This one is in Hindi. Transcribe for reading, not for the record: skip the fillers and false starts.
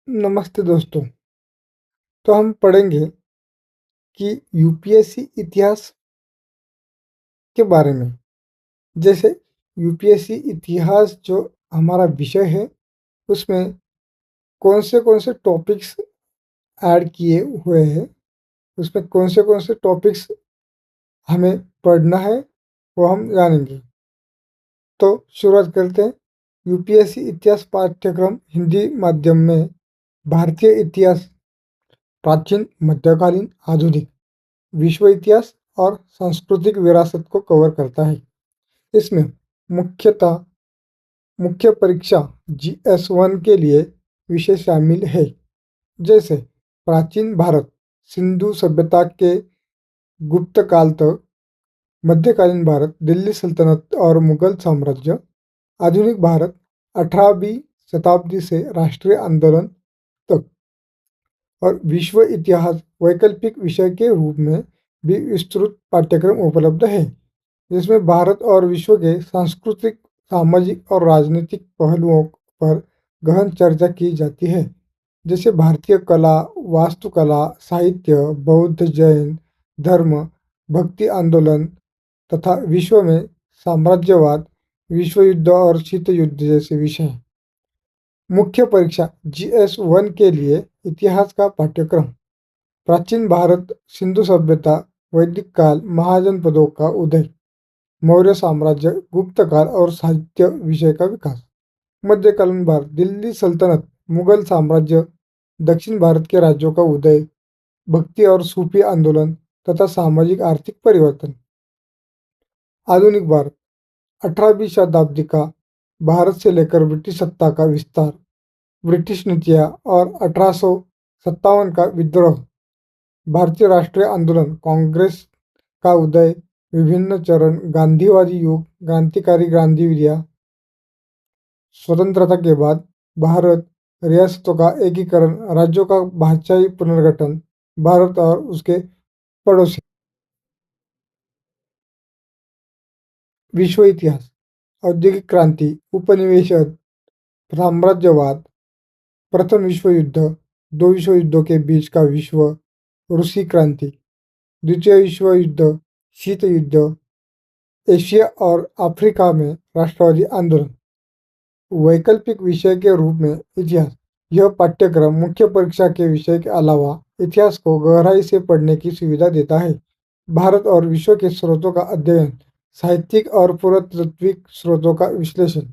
नमस्ते दोस्तों। तो हम पढ़ेंगे कि यूपीएससी इतिहास के बारे में। जैसे यूपीएससी इतिहास जो हमारा विषय है, उसमें कौन से टॉपिक्स ऐड किए हुए हैं, उसमें कौन से टॉपिक्स हमें पढ़ना है, वो हम जानेंगे। तो शुरुआत करते हैं। यूपीएससी इतिहास पाठ्यक्रम हिंदी माध्यम में भारतीय इतिहास, प्राचीन, मध्यकालीन, आधुनिक, विश्व इतिहास और सांस्कृतिक विरासत को कवर करता है। इसमें मुख्यतः मुख्य परीक्षा GS1 के लिए विषय शामिल है, जैसे प्राचीन भारत, सिंधु सभ्यता के गुप्त काल तक, मध्यकालीन भारत, दिल्ली सल्तनत और मुगल साम्राज्य, आधुनिक भारत, 18वीं शताब्दी से राष्ट्रीय आंदोलन तक, और विश्व इतिहास वैकल्पिक विषय के रूप में भी विस्तृत पाठ्यक्रम उपलब्ध है, जिसमें भारत और विश्व के सांस्कृतिक, सामाजिक और राजनीतिक पहलुओं पर गहन चर्चा की जाती है। जैसे भारतीय कला, वास्तुकला, साहित्य, बौद्ध, जैन धर्म, भक्ति आंदोलन तथा विश्व में साम्राज्यवाद, विश्व युद्ध और शीत युद्ध जैसे विषय। मुख्य परीक्षा GS1 के लिए इतिहास का पाठ्यक्रम, प्राचीन भारत, सिंधु सभ्यता, वैदिक काल, महाजनपदों का उदय, मौर्य साम्राज्य, गुप्त काल और साहित्य विषय का विकास। मध्यकालीन भारत, दिल्ली सल्तनत, मुगल साम्राज्य, दक्षिण भारत के राज्यों का उदय, भक्ति और सूफी आंदोलन तथा सामाजिक आर्थिक परिवर्तन। आधुनिक भारत, 18वीं शताब्दी का भारत से लेकर ब्रिटिश सत्ता का विस्तार, ब्रिटिश नीतियाँ और 1857 का विद्रोह, भारतीय राष्ट्रीय आंदोलन, कांग्रेस का उदय, विभिन्न चरण, गांधीवादी युग, क्रांतिकारी गतिविधियाँ, स्वतंत्रता के बाद भारत, रियासतों का एकीकरण, राज्यों का भाषाई पुनर्गठन, भारत और उसके पड़ोसी। विश्व इतिहास, औद्योगिक क्रांति, उपनिवेशवाद, साम्राज्यवाद, प्रथम विश्व युद्ध, दो विश्व युद्धों के बीच का विश्व, रूसी क्रांति, द्वितीय विश्व युद्ध, शीत युद्ध, एशिया और अफ्रीका में राष्ट्रवादी आंदोलन। वैकल्पिक विषय के रूप में इतिहास, यह पाठ्यक्रम मुख्य परीक्षा के विषय के अलावा इतिहास को गहराई से पढ़ने की सुविधा देता है। भारत और विश्व के स्रोतों का अध्ययन, साहित्यिक और पुरातात्विक स्रोतों का विश्लेषण।